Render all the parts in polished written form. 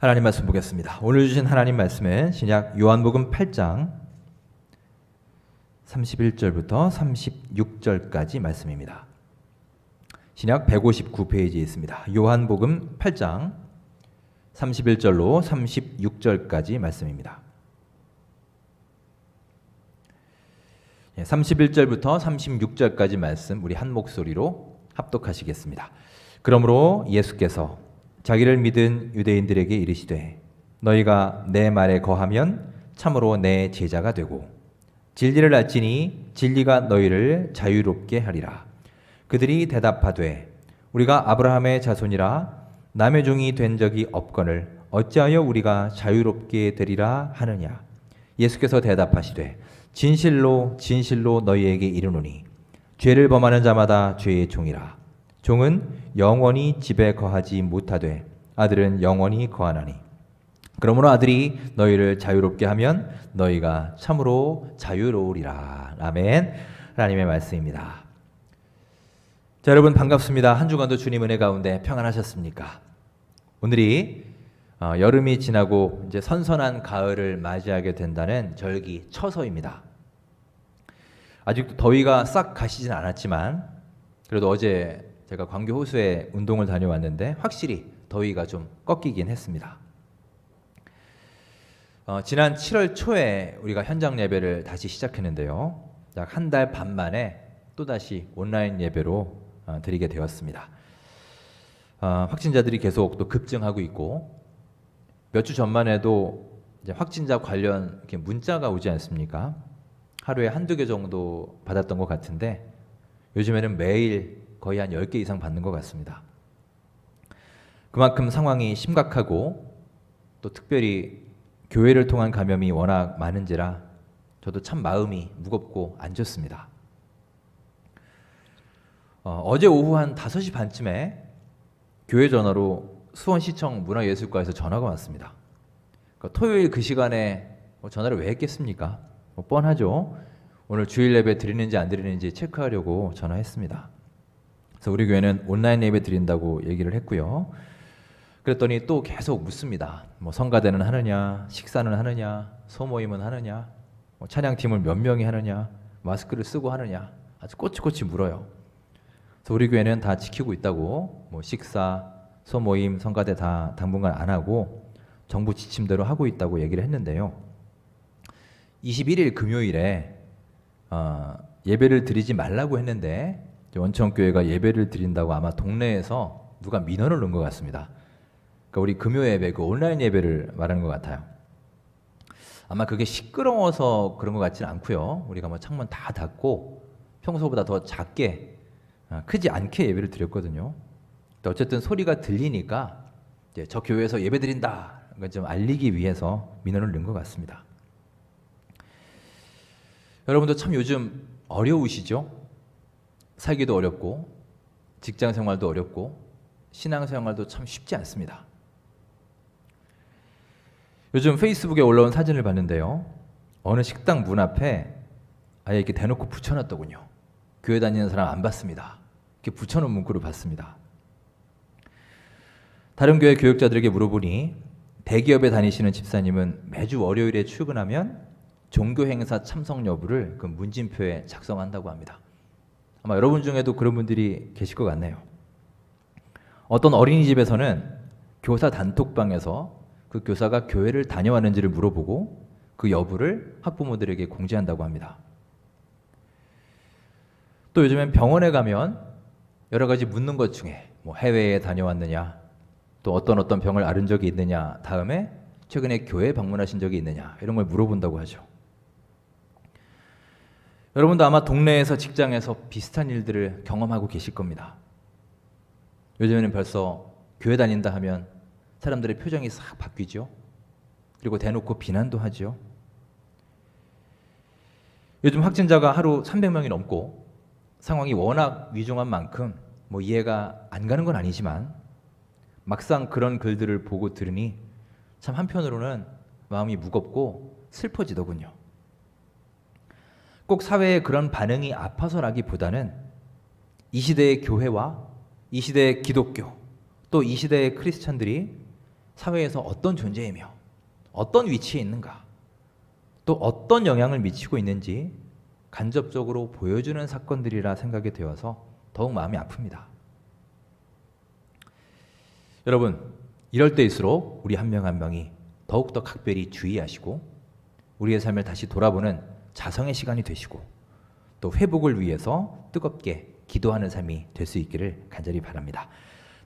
하나님 말씀 보겠습니다. 오늘 주신 하나님 말씀은 신약 요한복음 8장 31절부터 36절까지 말씀입니다. 신약 159페이지에 있습니다. 요한복음 8장 31절로 36절까지 말씀입니다. 31절부터 36절까지 말씀 우리 한 목소리로 합독하시겠습니다. 그러므로 예수께서 자기를 믿은 유대인들에게 이르시되 너희가 내 말에 거하면 참으로 내 제자가 되고 진리를 알지니 진리가 너희를 자유롭게 하리라. 그들이 대답하되 우리가 아브라함의 자손이라 남의 종이 된 적이 없거늘 어찌하여 우리가 자유롭게 되리라 하느냐. 예수께서 대답하시되 진실로 진실로 너희에게 이르노니 죄를 범하는 자마다 죄의 종이라. 종은 영원히 집에 거하지 못하되 아들은 영원히 거하나니 그러므로 아들이 너희를 자유롭게 하면 너희가 참으로 자유로우리라. 아멘. 하나님의 말씀입니다. 자, 여러분 반갑습니다. 한 주간도 주님 은혜 가운데 평안하셨습니까? 오늘이 여름이 지나고 이제 선선한 가을을 맞이하게 된다는 절기 처서입니다. 아직도 더위가 싹 가시진 않았지만 그래도 어제 제가 광교 호수에 운동을 다녀왔는데 확실히 더위가 좀 꺾이긴 했습니다. 지난 7월 초에 우리가 현장 예배를 다시 시작했는데요. 약 한 달 반 만에 또다시 온라인 예배로 드리게 되었습니다. 확진자들이 계속 또 급증하고 있고 몇 주 전만 해도 이제 확진자 관련 이렇게 문자가 오지 않습니까? 하루에 한두 개 정도 받았던 것 같은데 요즘에는 매일 거의 한 10개 이상 받는 것 같습니다. 그만큼 상황이 심각하고 또 특별히 교회를 통한 감염이 워낙 많은지라 저도 참 마음이 무겁고 안 좋습니다. 어제 오후 한 5시 반쯤에 교회 전화로 수원시청 문화예술과에서 전화가 왔습니다. 그러니까 토요일 그 시간에 전화를 왜 했겠습니까? 뻔하죠. 오늘 주일 예배 드리는지 안 드리는지 체크하려고 전화했습니다. 그래서 우리 교회는 온라인 예배 드린다고 얘기를 했고요. 그랬더니 또 계속 묻습니다. 성가대는 하느냐, 식사는 하느냐, 소모임은 하느냐, 찬양팀을 몇 명이 하느냐, 마스크를 쓰고 하느냐, 아주 꼬치꼬치 물어요. 그래서 우리 교회는 다 지키고 있다고, 식사, 소모임, 성가대 다 당분간 안 하고 정부 지침대로 하고 있다고 얘기를 했는데요. 21일 금요일에 예배를 드리지 말라고 했는데 원천교회가 예배를 드린다고 아마 동네에서 누가 민원을 넣은 것 같습니다. 그러니까 우리 금요 예배, 그 온라인 예배를 말하는 것 같아요. 아마 그게 시끄러워서 그런 것 같지는 않고요. 우리가 창문 다 닫고 평소보다 더 작게, 크지 않게 예배를 드렸거든요. 어쨌든 소리가 들리니까 이제 저 교회에서 예배 드린다 좀 알리기 위해서 민원을 넣은 것 같습니다. 여러분도 참 요즘 어려우시죠? 살기도 어렵고 직장 생활도 어렵고 신앙 생활도 참 쉽지 않습니다. 요즘 페이스북에 올라온 사진을 봤는데요. 어느 식당 문 앞에 아예 이렇게 대놓고 붙여놨더군요. 교회 다니는 사람 안 받습니다. 이렇게 붙여놓은 문구를 봤습니다. 다른 교회 교역자들에게 물어보니 대기업에 다니시는 집사님은 매주 월요일에 출근하면 종교 행사 참석 여부를 그 문진표에 작성한다고 합니다. 아마 여러분 중에도 그런 분들이 계실 것 같네요. 어떤 어린이집에서는 교사 단톡방에서 그 교사가 교회를 다녀왔는지를 물어보고 그 여부를 학부모들에게 공지한다고 합니다. 또 요즘엔 병원에 가면 여러 가지 묻는 것 중에 해외에 다녀왔느냐, 또 어떤 병을 앓은 적이 있느냐, 다음에 최근에 교회 방문하신 적이 있느냐, 이런 걸 물어본다고 하죠. 여러분도 아마 동네에서 직장에서 비슷한 일들을 경험하고 계실 겁니다. 요즘에는 벌써 교회 다닌다 하면 사람들의 표정이 싹 바뀌죠. 그리고 대놓고 비난도 하죠. 요즘 확진자가 하루 300명이 넘고 상황이 워낙 위중한 만큼 이해가 안 가는 건 아니지만 막상 그런 글들을 보고 들으니 참 한편으로는 마음이 무겁고 슬퍼지더군요. 꼭 사회의 그런 반응이 아파서라기보다는 이 시대의 교회와 이 시대의 기독교 또 이 시대의 크리스찬들이 사회에서 어떤 존재이며 어떤 위치에 있는가, 또 어떤 영향을 미치고 있는지 간접적으로 보여주는 사건들이라 생각이 되어서 더욱 마음이 아픕니다. 여러분, 이럴 때일수록 우리 한 명 한 명이 더욱더 각별히 주의하시고 우리의 삶을 다시 돌아보는 자성의 시간이 되시고 또 회복을 위해서 뜨겁게 기도하는 삶이 될 수 있기를 간절히 바랍니다.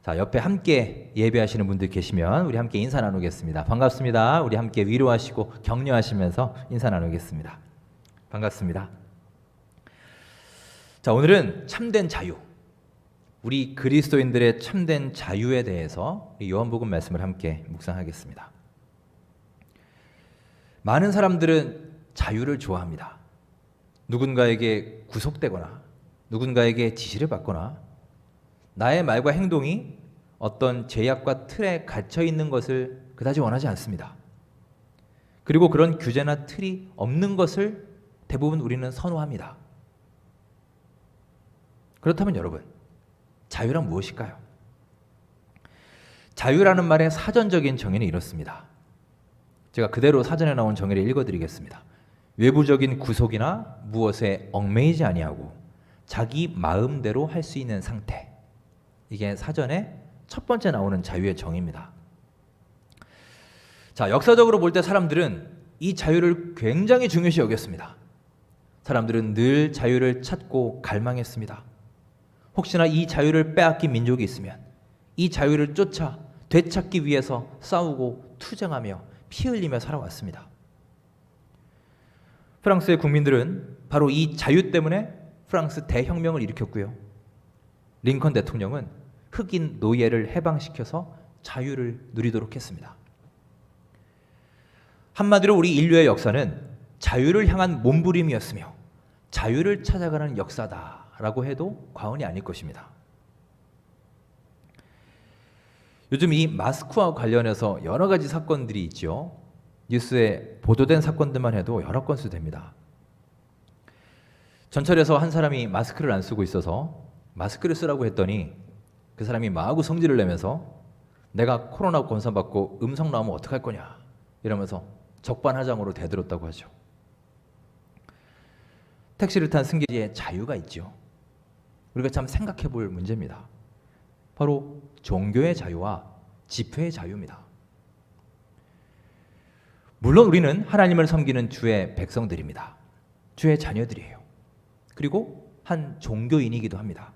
자, 옆에 함께 예배하시는 분들 계시면 우리 함께 인사 나누겠습니다. 반갑습니다. 우리 함께 위로하시고 격려하시면서 인사 나누겠습니다. 반갑습니다. 자, 오늘은 참된 자유, 우리 그리스도인들의 참된 자유에 대해서 요한복음 말씀을 함께 묵상하겠습니다. 많은 사람들은 자유를 좋아합니다. 누군가에게 구속되거나 누군가에게 지시를 받거나 나의 말과 행동이 어떤 제약과 틀에 갇혀 있는 것을 그다지 원하지 않습니다. 그리고 그런 규제나 틀이 없는 것을 대부분 우리는 선호합니다. 그렇다면 여러분, 자유란 무엇일까요? 자유라는 말의 사전적인 정의는 이렇습니다. 제가 그대로 사전에 나온 정의를 읽어드리겠습니다. 외부적인 구속이나 무엇에 얽매이지 아니하고 자기 마음대로 할 수 있는 상태. 이게 사전에 첫 번째 나오는 자유의 정의입니다. 자, 역사적으로 볼 때 사람들은 이 자유를 굉장히 중요시 여겼습니다. 사람들은 늘 자유를 찾고 갈망했습니다. 혹시나 이 자유를 빼앗긴 민족이 있으면 이 자유를 쫓아 되찾기 위해서 싸우고 투쟁하며 피 흘리며 살아왔습니다. 프랑스의 국민들은 바로 이 자유 때문에 프랑스 대혁명을 일으켰고요. 링컨 대통령은 흑인 노예를 해방시켜서 자유를 누리도록 했습니다. 한마디로 우리 인류의 역사는 자유를 향한 몸부림이었으며 자유를 찾아가는 역사다라고 해도 과언이 아닐 것입니다. 요즘 이 마스크와 관련해서 여러 가지 사건들이 있죠. 뉴스에 보도된 사건들만 해도 여러 건수 됩니다. 전철에서 한 사람이 마스크를 안 쓰고 있어서 마스크를 쓰라고 했더니 그 사람이 마구 성질을 내면서 내가 코로나 검사받고 음성 나오면 어떡할 거냐 이러면서 적반하장으로 대들었다고 하죠. 택시를 탄 승객의 자유가 있죠. 우리가 참 생각해 볼 문제입니다. 바로 종교의 자유와 집회의 자유입니다. 물론 우리는 하나님을 섬기는 주의 백성들입니다. 주의 자녀들이에요. 그리고 한 종교인이기도 합니다.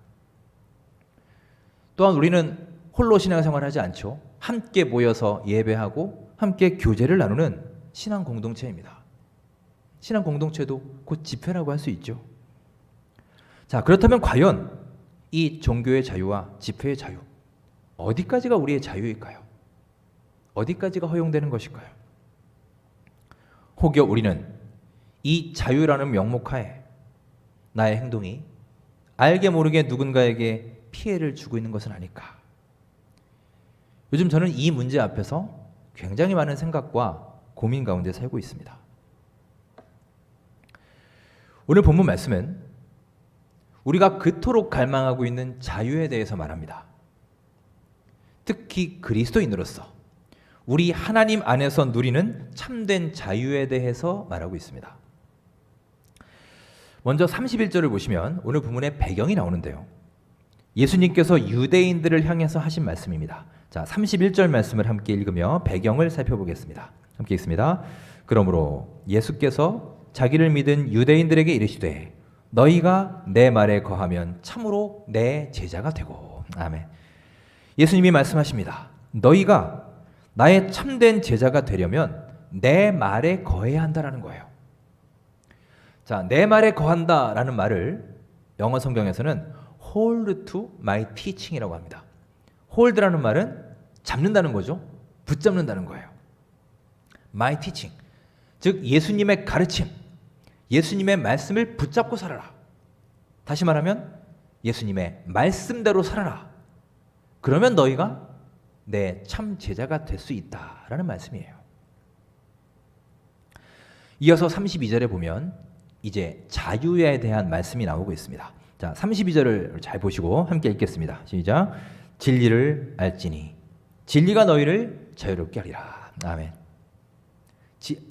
또한 우리는 홀로 신앙생활을 하지 않죠. 함께 모여서 예배하고 함께 교제를 나누는 신앙 공동체입니다. 신앙 공동체도 곧 집회라고 할 수 있죠. 자, 그렇다면 과연 이 종교의 자유와 집회의 자유, 어디까지가 우리의 자유일까요? 어디까지가 허용되는 것일까요? 혹여 우리는 이 자유라는 명목하에 나의 행동이 알게 모르게 누군가에게 피해를 주고 있는 것은 아닐까? 요즘 저는 이 문제 앞에서 굉장히 많은 생각과 고민 가운데 살고 있습니다. 오늘 본문 말씀은 우리가 그토록 갈망하고 있는 자유에 대해서 말합니다. 특히 그리스도인으로서 우리 하나님 안에서 누리는 참된 자유에 대해서 말하고 있습니다. 먼저 31절을 보시면 오늘 본문의 배경이 나오는데요. 예수님께서 유대인들을 향해서 하신 말씀입니다. 자, 31절 말씀을 함께 읽으며 배경을 살펴보겠습니다. 함께 읽습니다. 그러므로 예수께서 자기를 믿은 유대인들에게 이르시되 너희가 내 말에 거하면 참으로 내 제자가 되고. 아멘. 예수님이 말씀하십니다. 너희가 나의 참된 제자가 되려면 내 말에 거해야 한다라는 거예요. 자, 내 말에 거한다라는 말을 영어 성경에서는 hold to my teaching이라고 합니다. hold라는 말은 잡는다는 거죠. 붙잡는다는 거예요. my teaching, 즉 예수님의 가르침, 예수님의 말씀을 붙잡고 살아라. 다시 말하면 예수님의 말씀대로 살아라. 그러면 너희가 내 참 제자가 될 수 있다라는 말씀이에요. 이어서 32절에 보면 이제 자유에 대한 말씀이 나오고 있습니다. 자, 32절을 잘 보시고 함께 읽겠습니다. 시작. 진리를 알지니 진리가 너희를 자유롭게 하리라. 아멘.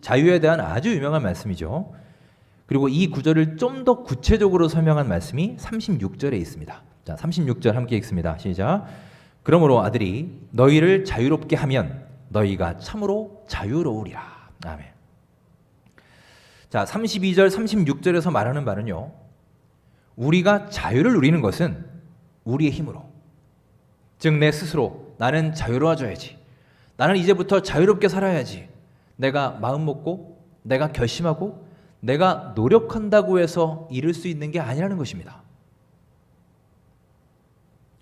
자유에 대한 아주 유명한 말씀이죠. 그리고 이 구절을 좀 더 구체적으로 설명한 말씀이 36절에 있습니다. 자, 36절 함께 읽습니다. 시작. 그러므로 아들이 너희를 자유롭게 하면 너희가 참으로 자유로우리라. 아멘. 자, 32절, 36절에서 말하는 바는요, 우리가 자유를 누리는 것은 우리의 힘으로, 즉 내 스스로 나는 자유로워져야지, 나는 이제부터 자유롭게 살아야지, 내가 마음 먹고 내가 결심하고 내가 노력한다고 해서 이룰 수 있는 게 아니라는 것입니다.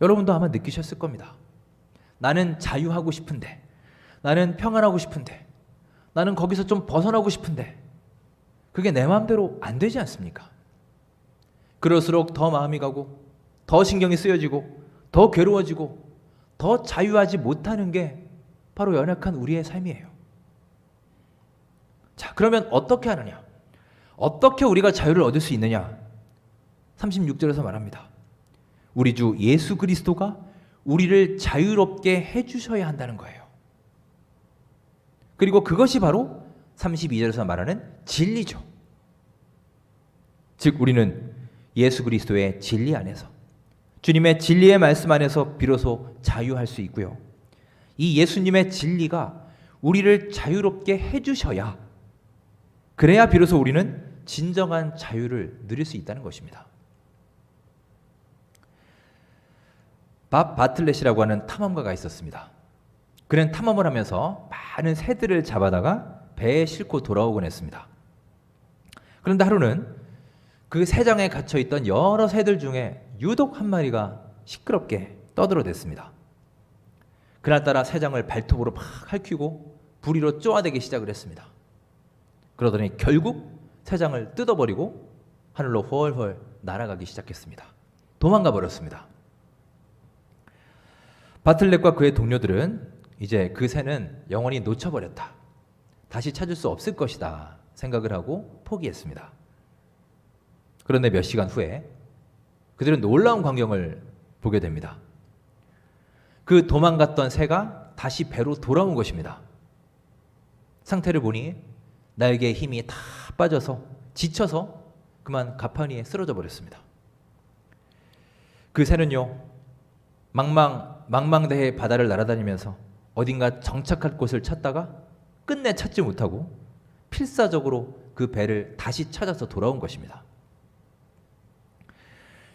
여러분도 아마 느끼셨을 겁니다. 나는 자유하고 싶은데, 나는 평안하고 싶은데, 나는 거기서 좀 벗어나고 싶은데 그게 내 마음대로 안 되지 않습니까? 그럴수록 더 마음이 가고 더 신경이 쓰여지고 더 괴로워지고 더 자유하지 못하는 게 바로 연약한 우리의 삶이에요. 자, 그러면 어떻게 하느냐? 어떻게 우리가 자유를 얻을 수 있느냐? 36절에서 말합니다. 우리 주 예수 그리스도가 우리를 자유롭게 해주셔야 한다는 거예요. 그리고 그것이 바로 32절에서 말하는 진리죠. 즉 우리는 예수 그리스도의 진리 안에서, 주님의 진리의 말씀 안에서 비로소 자유할 수 있고요. 이 예수님의 진리가 우리를 자유롭게 해주셔야, 그래야 비로소 우리는 진정한 자유를 누릴 수 있다는 것입니다. 밥 바틀렛이라고 하는 탐험가가 있었습니다. 그는 탐험을 하면서 많은 새들을 잡아다가 배에 싣고 돌아오곤 했습니다. 그런데 하루는 그 새장에 갇혀있던 여러 새들 중에 유독 한 마리가 시끄럽게 떠들어댔습니다. 그날따라 새장을 발톱으로 막 핥히고 부리로 쪼아대기 시작을 했습니다. 그러더니 결국 새장을 뜯어버리고 하늘로 훨훨 날아가기 시작했습니다. 도망가 버렸습니다. 바틀렛과 그의 동료들은 이제 그 새는 영원히 놓쳐버렸다, 다시 찾을 수 없을 것이다 생각을 하고 포기했습니다. 그런데 몇 시간 후에 그들은 놀라운 광경을 보게 됩니다. 그 도망갔던 새가 다시 배로 돌아온 것입니다. 상태를 보니 날개에 힘이 다 빠져서 지쳐서 그만 가판 위에 쓰러져 버렸습니다. 그 새는요, 망망대해 바다를 날아다니면서 어딘가 정착할 곳을 찾다가 끝내 찾지 못하고 필사적으로 그 배를 다시 찾아서 돌아온 것입니다.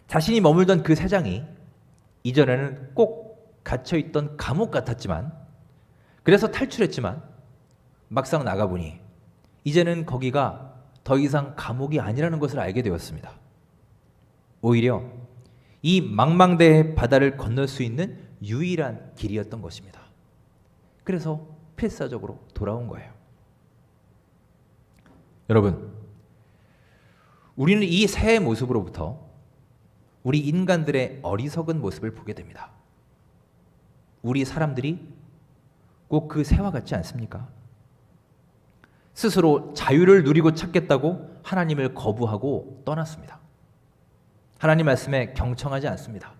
자신이 머물던 그 새장이 이전에는 꼭 갇혀있던 감옥 같았지만, 그래서 탈출했지만 막상 나가보니 이제는 거기가 더 이상 감옥이 아니라는 것을 알게 되었습니다. 오히려 이 망망대해 바다를 건널 수 있는 유일한 길이었던 것입니다. 그래서 필사적으로 돌아온 거예요. 여러분, 우리는 이 새의 모습으로부터 우리 인간들의 어리석은 모습을 보게 됩니다. 우리 사람들이 꼭 그 새와 같지 않습니까? 스스로 자유를 누리고 찾겠다고 하나님을 거부하고 떠났습니다. 하나님 말씀에 경청하지 않습니다.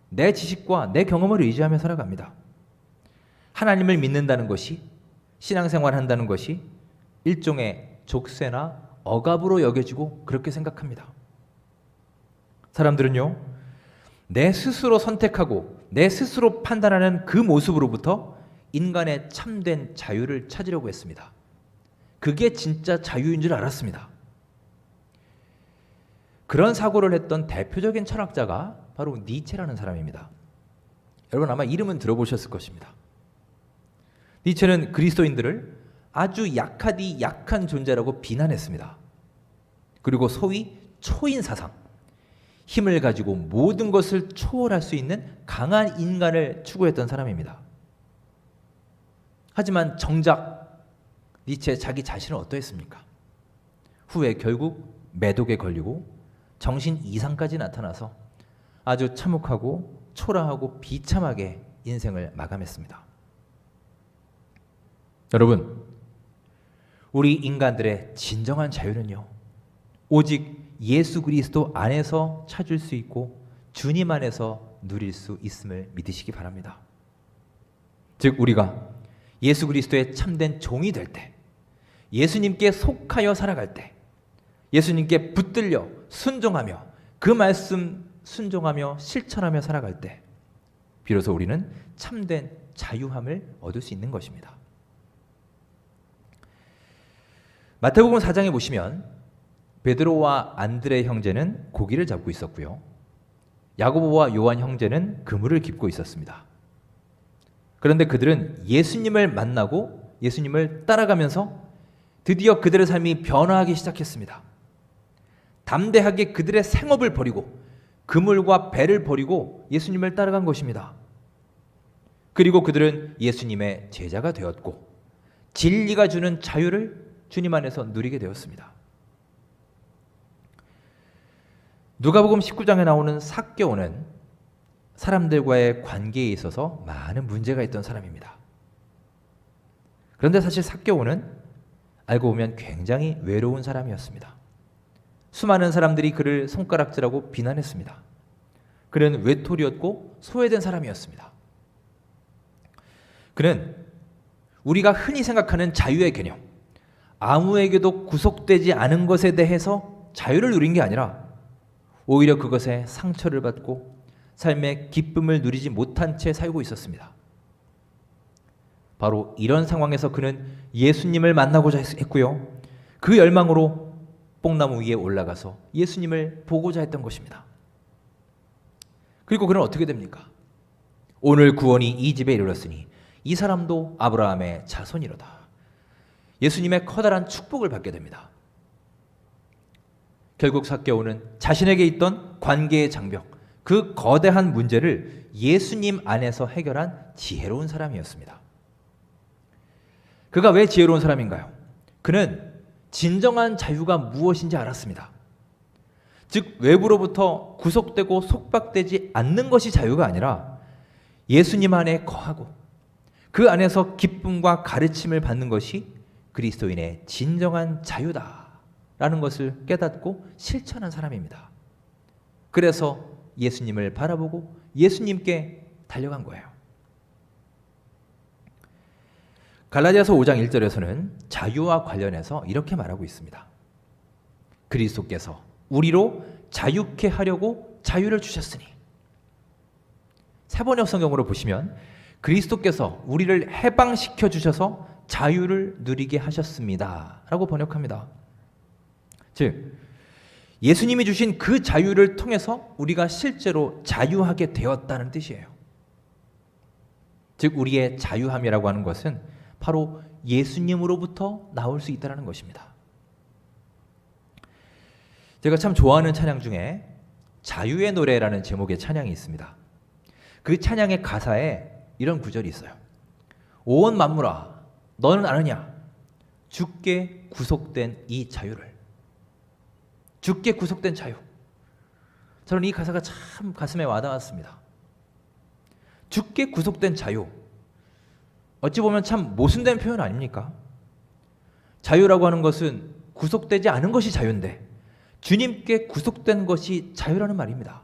내 지식과 내 경험을 의지하며 살아갑니다. 하나님을 믿는다는 것이, 신앙생활 한다는 것이 일종의 족쇄나 억압으로 여겨지고 그렇게 생각합니다. 사람들은요, 내 스스로 선택하고 내 스스로 판단하는 그 모습으로부터 인간의 참된 자유를 찾으려고 했습니다. 그게 진짜 자유인 줄 알았습니다. 그런 사고를 했던 대표적인 철학자가 바로 니체라는 사람입니다. 여러분 아마 이름은 들어보셨을 것입니다. 니체는 그리스도인들을 아주 약하디 약한 존재라고 비난했습니다. 그리고 소위 초인 사상, 힘을 가지고 모든 것을 초월할 수 있는 강한 인간을 추구했던 사람입니다. 하지만 정작 니체 자기 자신은 어떠했습니까? 후에 결국 매독에 걸리고 정신 이상까지 나타나서 아주 참혹하고 초라하고 비참하게 인생을 마감했습니다. 여러분, 우리 인간들의 진정한 자유는요, 오직 예수 그리스도 안에서 찾을 수 있고 주님 안에서 누릴 수 있음을 믿으시기 바랍니다. 즉 우리가 예수 그리스도의 참된 종이 될 때, 예수님께 속하여 살아갈 때, 예수님께 붙들려 순종하며 그 말씀 순종하며 실천하며 살아갈 때 비로소 우리는 참된 자유함을 얻을 수 있는 것입니다. 마태복음 4장에 보시면 베드로와 안드레 형제는 고기를 잡고 있었고요. 야고보와 요한 형제는 그물을 깁고 있었습니다. 그런데 그들은 예수님을 만나고 예수님을 따라가면서 드디어 그들의 삶이 변화하기 시작했습니다. 담대하게 그들의 생업을 버리고 그물과 배를 버리고 예수님을 따라간 것입니다. 그리고 그들은 예수님의 제자가 되었고 진리가 주는 자유를 주님 안에서 누리게 되었습니다. 누가복음 19장에 나오는 삭개오는 사람들과의 관계에 있어서 많은 문제가 있던 사람입니다. 그런데 사실 삭개오는 알고 보면 굉장히 외로운 사람이었습니다. 수많은 사람들이 그를 손가락질하고 비난했습니다. 그는 외톨이였고 소외된 사람이었습니다. 그는 우리가 흔히 생각하는 자유의 개념, 아무에게도 구속되지 않은 것에 대해서 자유를 누린 게 아니라 오히려 그것에 상처를 받고 삶의 기쁨을 누리지 못한 채 살고 있었습니다. 바로 이런 상황에서 그는 예수님을 만나고자 했고요. 그 열망으로 뽕나무 위에 올라가서 예수님을 보고자 했던 것입니다. 그리고 그는 어떻게 됩니까? 오늘 구원이 이 집에 이르렀으니 이 사람도 아브라함의 자손이로다. 예수님의 커다란 축복을 받게 됩니다. 결국 삭개오는 자신에게 있던 관계의 장벽, 그 거대한 문제를 예수님 안에서 해결한 지혜로운 사람이었습니다. 그가 왜 지혜로운 사람인가요? 그는 진정한 자유가 무엇인지 알았습니다. 즉 외부로부터 구속되고 속박되지 않는 것이 자유가 아니라 예수님 안에 거하고 그 안에서 기쁨과 가르침을 받는 것이 그리스도인의 진정한 자유다라는 것을 깨닫고 실천한 사람입니다. 그래서 예수님을 바라보고 예수님께 달려간 거예요. 갈라디아서 5장 1절에서는 자유와 관련해서 이렇게 말하고 있습니다. 그리스도께서 우리로 자유케 하려고 자유를 주셨으니. 세번역 성경으로 보시면 그리스도께서 우리를 해방시켜 주셔서 자유를 누리게 하셨습니다 라고 번역합니다. 즉 예수님이 주신 그 자유를 통해서 우리가 실제로 자유하게 되었다는 뜻이에요. 즉 우리의 자유함이라고 하는 것은 바로 예수님으로부터 나올 수 있다는 것입니다. 제가 참 좋아하는 찬양 중에 자유의 노래라는 제목의 찬양이 있습니다. 그 찬양의 가사에 이런 구절이 있어요. 온 만물아 너는 아느냐 주께 구속된 이 자유를. 주께 구속된 자유. 저는 이 가사가 참 가슴에 와닿았습니다. 주께 구속된 자유. 어찌 보면 참 모순된 표현 아닙니까? 자유라고 하는 것은 구속되지 않은 것이 자유인데 주님께 구속된 것이 자유라는 말입니다.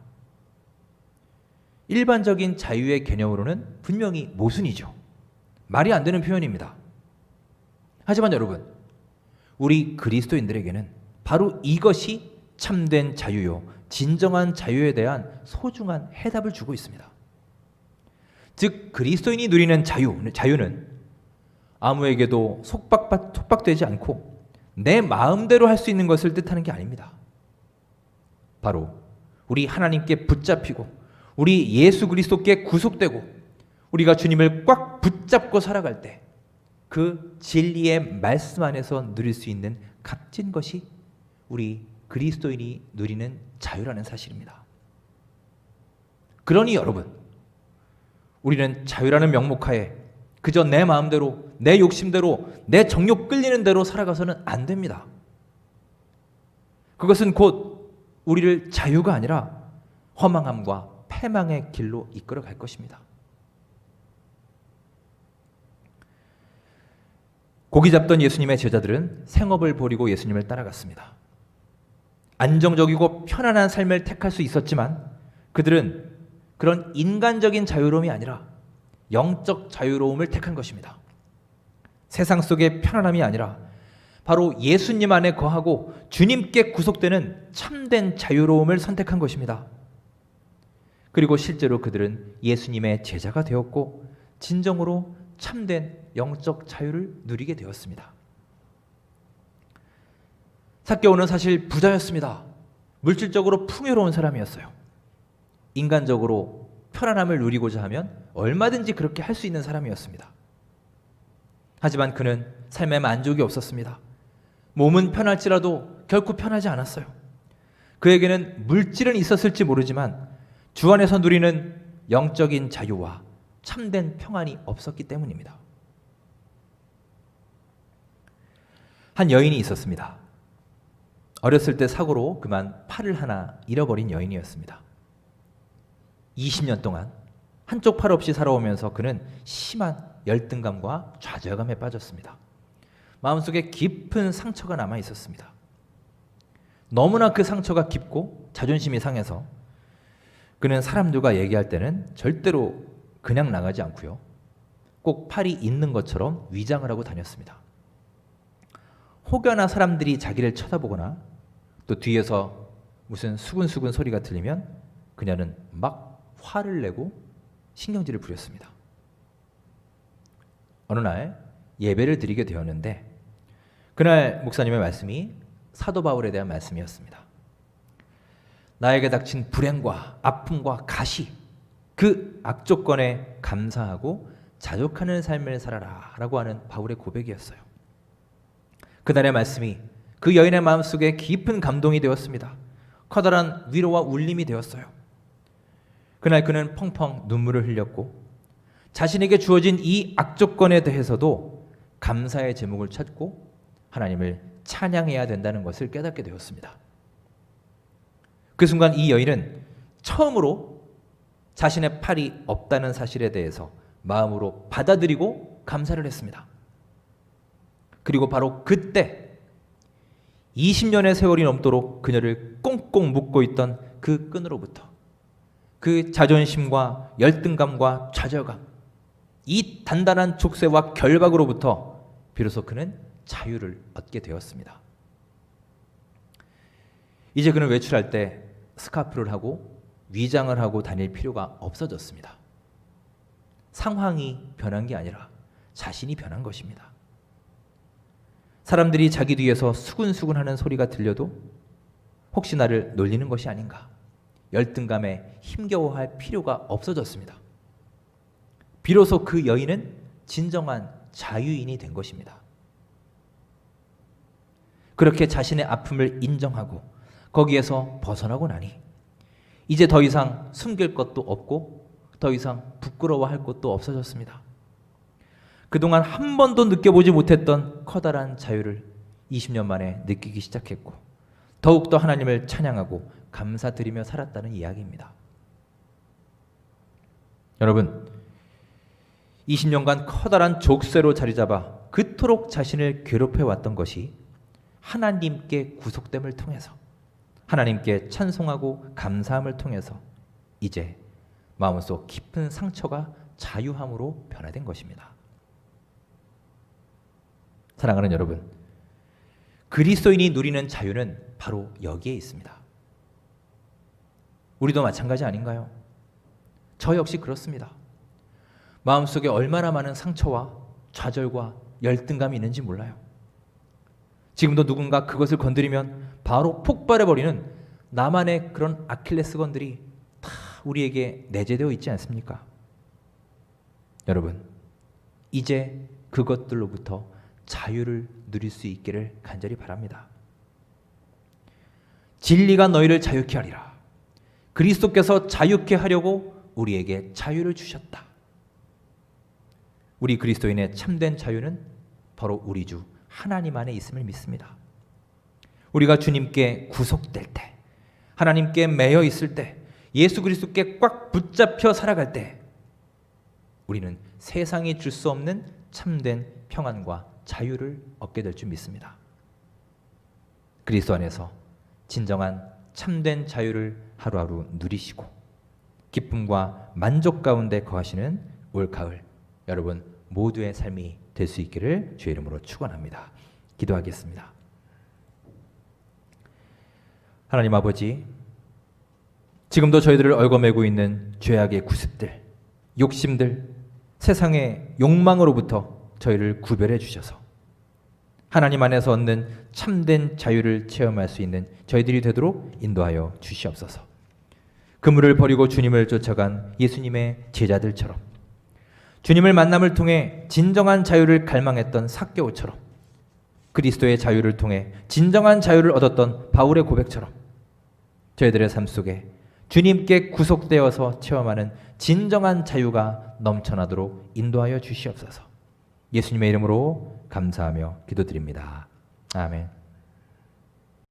일반적인 자유의 개념으로는 분명히 모순이죠. 말이 안 되는 표현입니다. 하지만 여러분, 우리 그리스도인들에게는 바로 이것이 참된 자유요, 진정한 자유에 대한 소중한 해답을 주고 있습니다. 즉 그리스도인이 누리는 자유는 아무에게도 속박되지 않고 내 마음대로 할 수 있는 것을 뜻하는 게 아닙니다. 바로 우리 하나님께 붙잡히고 우리 예수 그리스도께 구속되고 우리가 주님을 꽉 붙잡고 살아갈 때 그 진리의 말씀 안에서 누릴 수 있는 값진 것이 우리 그리스도인이 누리는 자유라는 사실입니다. 그러니 여러분, 우리는 자유라는 명목하에 그저 내 마음대로, 내 욕심대로, 내 정욕 끌리는 대로 살아가서는 안 됩니다. 그것은 곧 우리를 자유가 아니라 허망함과 패망의 길로 이끌어 갈 것입니다. 고기 잡던 예수님의 제자들은 생업을 버리고 예수님을 따라갔습니다. 안정적이고 편안한 삶을 택할 수 있었지만 그들은 그런 인간적인 자유로움이 아니라 영적 자유로움을 택한 것입니다. 세상 속의 편안함이 아니라 바로 예수님 안에 거하고 주님께 구속되는 참된 자유로움을 선택한 것입니다. 그리고 실제로 그들은 예수님의 제자가 되었고 진정으로 참된 영적 자유를 누리게 되었습니다. 삭개오는 사실 부자였습니다. 물질적으로 풍요로운 사람이었어요. 인간적으로 편안함을 누리고자 하면 얼마든지 그렇게 할 수 있는 사람이었습니다. 하지만 그는 삶에 만족이 없었습니다. 몸은 편할지라도 결코 편하지 않았어요. 그에게는 물질은 있었을지 모르지만 주 안에서 누리는 영적인 자유와 참된 평안이 없었기 때문입니다. 한 여인이 있었습니다. 어렸을 때 사고로 그만 팔을 하나 잃어버린 여인이었습니다. 20년 동안 한쪽 팔 없이 살아오면서 그는 심한 열등감과 좌절감에 빠졌습니다. 마음속에 깊은 상처가 남아 있었습니다. 너무나 그 상처가 깊고 자존심이 상해서 그는 사람들과 얘기할 때는 절대로 그냥 나가지 않고요. 꼭 팔이 있는 것처럼 위장을 하고 다녔습니다. 혹여나 사람들이 자기를 쳐다보거나 또 뒤에서 무슨 수근수근 소리가 들리면 그녀는 막 화를 내고 신경질을 부렸습니다. 어느 날 예배를 드리게 되었는데 그날 목사님의 말씀이 사도 바울에 대한 말씀이었습니다. 나에게 닥친 불행과 아픔과 가시, 그 악조건에 감사하고 자족하는 삶을 살아라 라고 하는 바울의 고백이었어요. 그날의 말씀이 그 여인의 마음속에 깊은 감동이 되었습니다. 커다란 위로와 울림이 되었어요. 그날 그는 펑펑 눈물을 흘렸고 자신에게 주어진 이 악조건에 대해서도 감사의 제목을 찾고 하나님을 찬양해야 된다는 것을 깨닫게 되었습니다. 그 순간 이 여인은 처음으로 자신의 팔이 없다는 사실에 대해서 마음으로 받아들이고 감사를 했습니다. 그리고 바로 그때 20년의 세월이 넘도록 그녀를 꽁꽁 묶고 있던 그 끈으로부터 그 자존심과 열등감과 좌절감, 이 단단한 족쇄와 결박으로부터 비로소 그는 자유를 얻게 되었습니다. 이제 그는 외출할 때 스카프를 하고 위장을 하고 다닐 필요가 없어졌습니다. 상황이 변한 게 아니라 자신이 변한 것입니다. 사람들이 자기 뒤에서 수근수근하는 소리가 들려도 혹시 나를 놀리는 것이 아닌가, 열등감에 힘겨워할 필요가 없어졌습니다. 비로소 그 여인은 진정한 자유인이 된 것입니다. 그렇게 자신의 아픔을 인정하고 거기에서 벗어나고 나니 이제 더 이상 숨길 것도 없고 더 이상 부끄러워할 것도 없어졌습니다. 그동안 한 번도 느껴보지 못했던 커다란 자유를 20년 만에 느끼기 시작했고 더욱더 하나님을 찬양하고 감사드리며 살았다는 이야기입니다. 여러분, 20년간 커다란 족쇄로 자리잡아 그토록 자신을 괴롭혀왔던 것이 하나님께 구속됨을 통해서 하나님께 찬송하고 감사함을 통해서 이제 마음속 깊은 상처가 자유함으로 변화된 것입니다. 사랑하는 여러분, 그리스도인이 누리는 자유는 바로 여기에 있습니다. 우리도 마찬가지 아닌가요? 저 역시 그렇습니다. 마음속에 얼마나 많은 상처와 좌절과 열등감이 있는지 몰라요. 지금도 누군가 그것을 건드리면 바로 폭발해버리는 나만의 그런 아킬레스건들이 다 우리에게 내재되어 있지 않습니까? 여러분, 이제 그것들로부터 자유를 누릴 수 있기를 간절히 바랍니다. 진리가 너희를 자유케 하리라. 그리스도께서 자유케 하려고 우리에게 자유를 주셨다. 우리 그리스도인의 참된 자유는 바로 우리 주 하나님 안에 있음을 믿습니다. 우리가 주님께 구속될 때, 하나님께 매여 있을 때, 예수 그리스도께 꽉 붙잡혀 살아갈 때 우리는 세상이 줄 수 없는 참된 평안과 자유를 얻게 될 줄 믿습니다. 그리스도 안에서 진정한 참된 자유를 하루하루 누리시고 기쁨과 만족 가운데 거하시는 올 가을 여러분 모두의 삶이 될 수 있기를 주의 이름으로 축원합니다. 기도하겠습니다. 하나님 아버지, 지금도 저희들을 얽어매고 있는 죄악의 구습들, 욕심들, 세상의 욕망으로부터 저희를 구별해 주셔서 하나님 안에서 얻는 참된 자유를 체험할 수 있는 저희들이 되도록 인도하여 주시옵소서. 그물을 버리고 주님을 쫓아간 예수님의 제자들처럼, 주님을 만남을 통해 진정한 자유를 갈망했던 삭개오처럼, 그리스도의 자유를 통해 진정한 자유를 얻었던 바울의 고백처럼 저희들의 삶 속에 주님께 구속되어서 체험하는 진정한 자유가 넘쳐나도록 인도하여 주시옵소서. 예수님의 이름으로 감사하며 기도드립니다. 아멘.